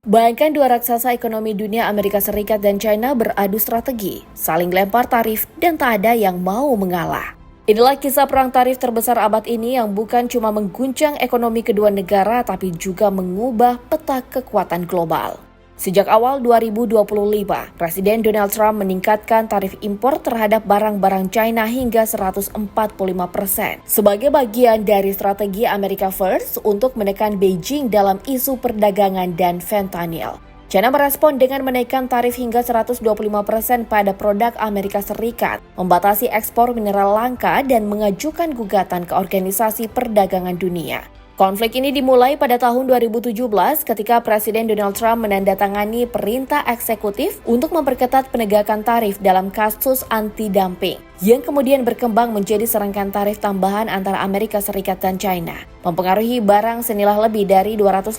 Bahkan dua raksasa ekonomi dunia Amerika Serikat dan China beradu strategi, saling lempar tarif dan tak ada yang mau mengalah. Inilah kisah perang tarif terbesar abad ini yang bukan cuma mengguncang ekonomi kedua negara tapi juga mengubah peta kekuatan global. Sejak awal 2025, Presiden Donald Trump meningkatkan tarif impor terhadap barang-barang China hingga 145% sebagai bagian dari strategi America First untuk menekan Beijing dalam isu perdagangan dan fentanyl. China merespon dengan menaikkan tarif hingga 125% pada produk Amerika Serikat, membatasi ekspor mineral langka dan mengajukan gugatan ke Organisasi Perdagangan Dunia. Konflik ini dimulai pada tahun 2017 ketika Presiden Donald Trump menandatangani perintah eksekutif untuk memperketat penegakan tarif dalam kasus anti-dumping, yang kemudian berkembang menjadi serangkaian tarif tambahan antara Amerika Serikat dan China, mempengaruhi barang senilai lebih dari 250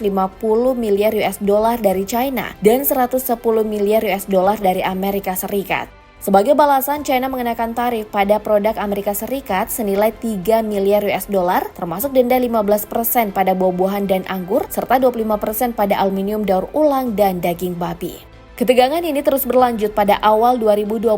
miliar US dollar dari China dan 110 miliar US dollar dari Amerika Serikat. Sebagai balasan, China mengenakan tarif pada produk Amerika Serikat senilai 3 miliar US dollar, termasuk denda 15% pada buah-buahan dan anggur, serta 25% pada aluminium daur ulang dan daging babi. Ketegangan ini terus berlanjut pada awal 2025,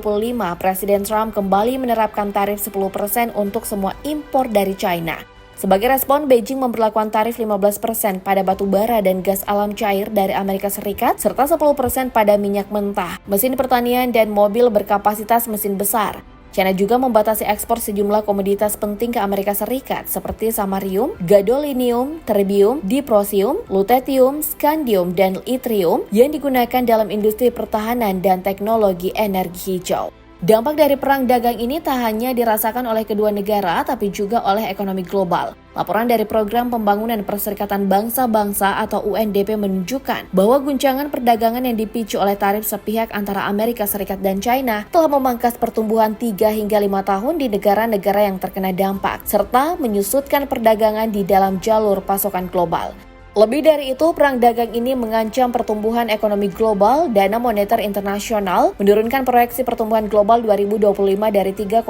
Presiden Trump kembali menerapkan tarif 10% untuk semua impor dari China. Sebagai respon, Beijing memberlakukan tarif 15% pada batu bara dan gas alam cair dari Amerika Serikat, serta 10% pada minyak mentah, mesin pertanian, dan mobil berkapasitas mesin besar. China juga membatasi ekspor sejumlah komoditas penting ke Amerika Serikat seperti samarium, gadolinium, terbium, diprosium, lutetium, scandium, dan yttrium yang digunakan dalam industri pertahanan dan teknologi energi hijau. Dampak dari perang dagang ini tak hanya dirasakan oleh kedua negara, tapi juga oleh ekonomi global. Laporan dari Program Pembangunan Perserikatan Bangsa-Bangsa atau UNDP menunjukkan bahwa guncangan perdagangan yang dipicu oleh tarif sepihak antara Amerika Serikat dan China telah memangkas pertumbuhan 3 hingga 5 tahun di negara-negara yang terkena dampak, serta menyusutkan perdagangan di dalam jalur pasokan global. Lebih dari itu, perang dagang ini mengancam pertumbuhan ekonomi global. Dana Moneter Internasional menurunkan proyeksi pertumbuhan global 2025 dari 3,3%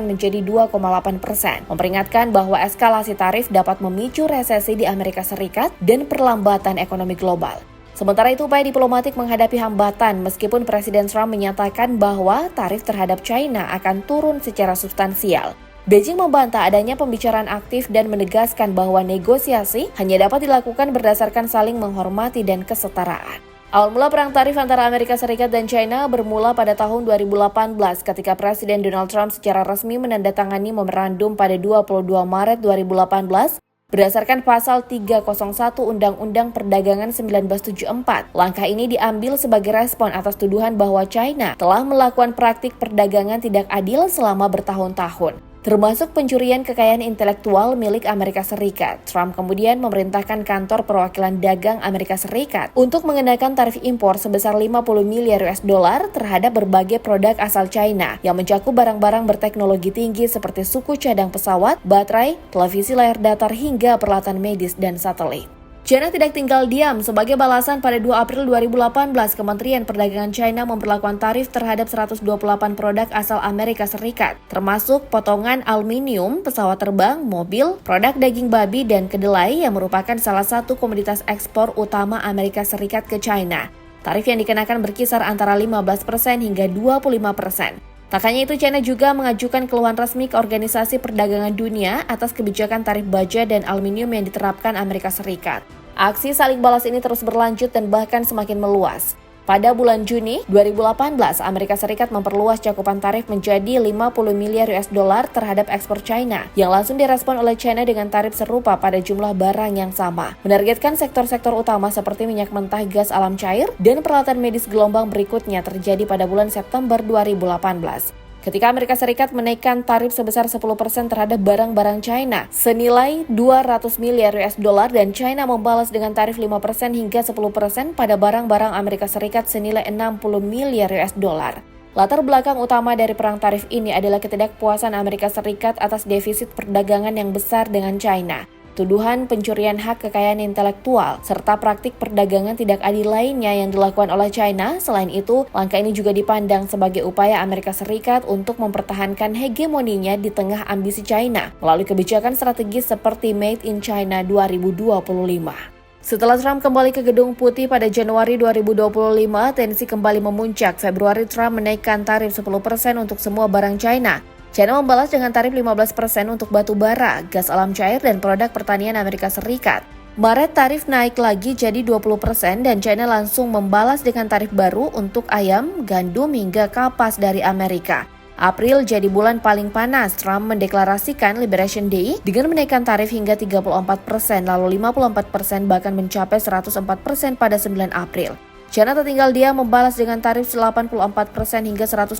menjadi 2,8%, memperingatkan bahwa eskalasi tarif dapat memicu resesi di Amerika Serikat dan perlambatan ekonomi global. Sementara itu, upaya diplomatik menghadapi hambatan meskipun Presiden Trump menyatakan bahwa tarif terhadap China akan turun secara substansial. Beijing membantah adanya pembicaraan aktif dan menegaskan bahwa negosiasi hanya dapat dilakukan berdasarkan saling menghormati dan kesetaraan. Awal mula perang tarif antara Amerika Serikat dan China bermula pada tahun 2018 ketika Presiden Donald Trump secara resmi menandatangani memorandum pada 22 Maret 2018 berdasarkan pasal 301 Undang-Undang Perdagangan 1974. Langkah ini diambil sebagai respon atas tuduhan bahwa China telah melakukan praktik perdagangan tidak adil selama bertahun-tahun, termasuk pencurian kekayaan intelektual milik Amerika Serikat. Trump kemudian memerintahkan kantor perwakilan dagang Amerika Serikat untuk mengenakan tarif impor sebesar 50 miliar US dollar terhadap berbagai produk asal China yang mencakup barang-barang berteknologi tinggi seperti suku cadang pesawat, baterai, televisi layar datar hingga peralatan medis dan satelit. China tidak tinggal diam. Sebagai balasan, pada 2 April 2018, Kementerian Perdagangan China memberlakukan tarif terhadap 128 produk asal Amerika Serikat, termasuk potongan aluminium, pesawat terbang, mobil, produk daging babi, dan kedelai yang merupakan salah satu komoditas ekspor utama Amerika Serikat ke China. Tarif yang dikenakan berkisar antara 15% hingga 25%. Tak hanya itu, China juga mengajukan keluhan resmi ke Organisasi Perdagangan Dunia atas kebijakan tarif baja dan aluminium yang diterapkan Amerika Serikat. Aksi saling balas ini terus berlanjut dan bahkan semakin meluas. Pada bulan Juni 2018, Amerika Serikat memperluas cakupan tarif menjadi 50 miliar US dollar terhadap ekspor China, yang langsung direspon oleh China dengan tarif serupa pada jumlah barang yang sama. Menargetkan sektor-sektor utama seperti minyak mentah, gas alam cair, dan peralatan medis gelombang berikutnya terjadi pada bulan September 2018. Ketika Amerika Serikat menaikkan tarif sebesar 10% terhadap barang-barang China senilai 200 miliar US dollar dan China membalas dengan tarif 5% hingga 10% pada barang-barang Amerika Serikat senilai 60 miliar US dollar. Latar belakang utama dari perang tarif ini adalah ketidakpuasan Amerika Serikat atas defisit perdagangan yang besar dengan China, tuduhan pencurian hak kekayaan intelektual, serta praktik perdagangan tidak adil lainnya yang dilakukan oleh China. Selain itu, langkah ini juga dipandang sebagai upaya Amerika Serikat untuk mempertahankan hegemoninya di tengah ambisi China melalui kebijakan strategis seperti Made in China 2025. Setelah Trump kembali ke Gedung Putih pada Januari 2025, tensi kembali memuncak. Februari Trump menaikkan tarif 10% untuk semua barang China. China membalas dengan tarif 15% untuk batu bara, gas alam cair, dan produk pertanian Amerika Serikat. Maret tarif naik lagi jadi 20% dan China langsung membalas dengan tarif baru untuk ayam, gandum, hingga kapas dari Amerika. April jadi bulan paling panas. Trump mendeklarasikan Liberation Day dengan menaikkan tarif hingga 34%, lalu 54%, bahkan mencapai 104% pada 9 April. China tertinggal dia membalas dengan tarif 84% hingga 125%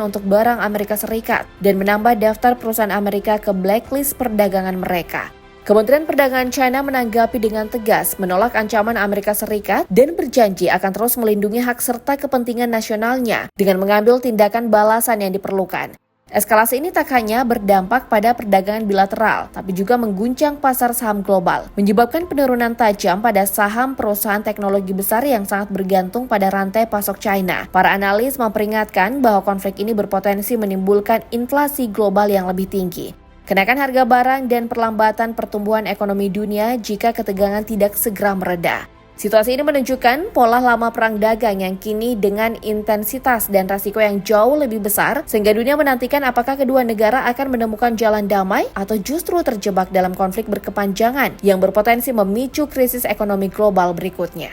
untuk barang Amerika Serikat dan menambah daftar perusahaan Amerika ke blacklist perdagangan mereka. Kementerian Perdagangan China menanggapi dengan tegas, menolak ancaman Amerika Serikat dan berjanji akan terus melindungi hak serta kepentingan nasionalnya dengan mengambil tindakan balasan yang diperlukan. Eskalasi ini tak hanya berdampak pada perdagangan bilateral, tapi juga mengguncang pasar saham global, menyebabkan penurunan tajam pada saham perusahaan teknologi besar yang sangat bergantung pada rantai pasok China. Para analis memperingatkan bahwa konflik ini berpotensi menimbulkan inflasi global yang lebih tinggi, kenaikan harga barang, dan perlambatan pertumbuhan ekonomi dunia jika ketegangan tidak segera mereda. Situasi ini menunjukkan pola lama perang dagang yang kini dengan intensitas dan rasiko yang jauh lebih besar, sehingga dunia menantikan apakah kedua negara akan menemukan jalan damai atau justru terjebak dalam konflik berkepanjangan yang berpotensi memicu krisis ekonomi global berikutnya.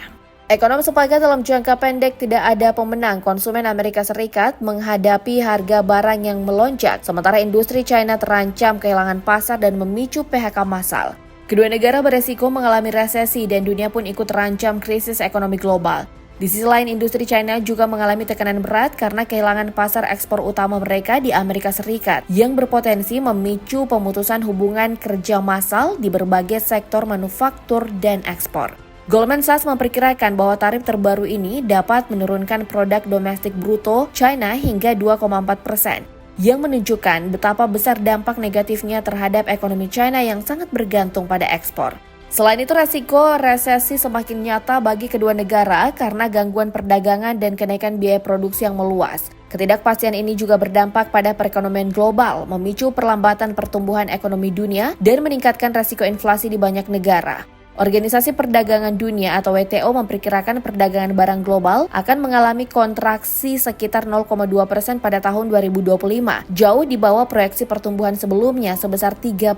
Ekonom sepakat dalam jangka pendek tidak ada pemenang. Konsumen Amerika Serikat menghadapi harga barang yang melonjak, sementara industri China terancam kehilangan pasar dan memicu PHK massal. Kedua negara beresiko mengalami resesi dan dunia pun ikut terancam krisis ekonomi global. Di sisi lain, industri China juga mengalami tekanan berat karena kehilangan pasar ekspor utama mereka di Amerika Serikat yang berpotensi memicu pemutusan hubungan kerja massal di berbagai sektor manufaktur dan ekspor. Goldman Sachs memperkirakan bahwa tarif terbaru ini dapat menurunkan produk domestik bruto China hingga 2,4%, yang menunjukkan betapa besar dampak negatifnya terhadap ekonomi China yang sangat bergantung pada ekspor. Selain itu, resiko resesi semakin nyata bagi kedua negara karena gangguan perdagangan dan kenaikan biaya produksi yang meluas. Ketidakpastian ini juga berdampak pada perekonomian global, memicu perlambatan pertumbuhan ekonomi dunia dan meningkatkan resiko inflasi di banyak negara. Organisasi Perdagangan Dunia atau WTO memperkirakan perdagangan barang global akan mengalami kontraksi sekitar 0,2% pada tahun 2025, jauh di bawah proyeksi pertumbuhan sebelumnya sebesar 3%.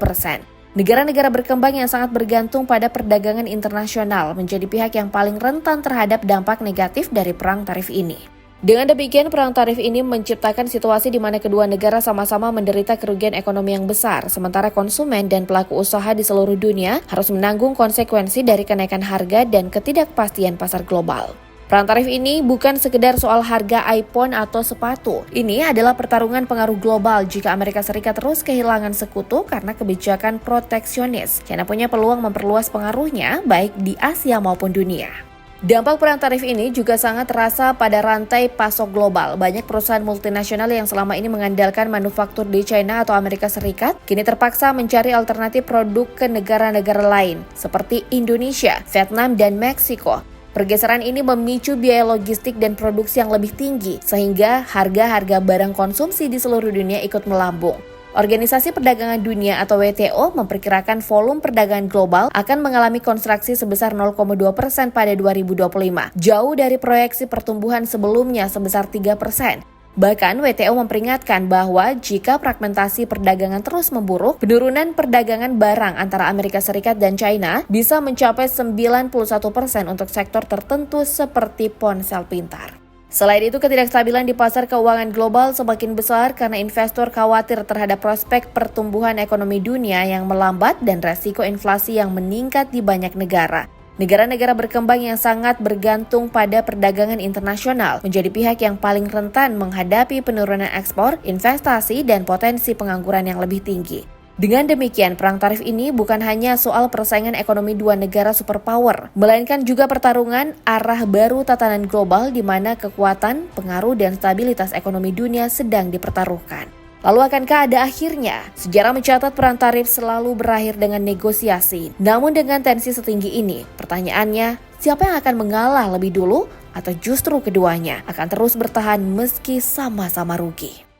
Negara-negara berkembang yang sangat bergantung pada perdagangan internasional menjadi pihak yang paling rentan terhadap dampak negatif dari perang tarif ini. Dengan demikian, perang tarif ini menciptakan situasi di mana kedua negara sama-sama menderita kerugian ekonomi yang besar, sementara konsumen dan pelaku usaha di seluruh dunia harus menanggung konsekuensi dari kenaikan harga dan ketidakpastian pasar global. Perang tarif ini bukan sekedar soal harga iPhone atau sepatu. Ini adalah pertarungan pengaruh global jika Amerika Serikat terus kehilangan sekutu karena kebijakan proteksionis. China punya peluang memperluas pengaruhnya baik di Asia maupun dunia. Dampak perang tarif ini juga sangat terasa pada rantai pasok global. Banyak perusahaan multinasional yang selama ini mengandalkan manufaktur di China atau Amerika Serikat, kini terpaksa mencari alternatif produk ke negara-negara lain, seperti Indonesia, Vietnam, dan Meksiko. Pergeseran ini memicu biaya logistik dan produksi yang lebih tinggi, sehingga harga-harga barang konsumsi di seluruh dunia ikut melambung. Organisasi Perdagangan Dunia atau WTO memperkirakan volume perdagangan global akan mengalami kontraksi sebesar 0,2% pada 2025, jauh dari proyeksi pertumbuhan sebelumnya sebesar 3%. Bahkan WTO memperingatkan bahwa jika fragmentasi perdagangan terus memburuk, penurunan perdagangan barang antara Amerika Serikat dan China bisa mencapai 91% untuk sektor tertentu seperti ponsel pintar. Selain itu, ketidakstabilan di pasar keuangan global semakin besar karena investor khawatir terhadap prospek pertumbuhan ekonomi dunia yang melambat dan resiko inflasi yang meningkat di banyak negara. Negara-negara berkembang yang sangat bergantung pada perdagangan internasional menjadi pihak yang paling rentan menghadapi penurunan ekspor, investasi, dan potensi pengangguran yang lebih tinggi. Dengan demikian, perang tarif ini bukan hanya soal persaingan ekonomi dua negara superpower, melainkan juga pertarungan arah baru tatanan global di mana kekuatan, pengaruh, dan stabilitas ekonomi dunia sedang dipertaruhkan. Lalu akankah ada akhirnya? Sejarah mencatat perang tarif selalu berakhir dengan negosiasi. Namun dengan tensi setinggi ini, pertanyaannya, siapa yang akan mengalah lebih dulu atau justru keduanya akan terus bertahan meski sama-sama rugi?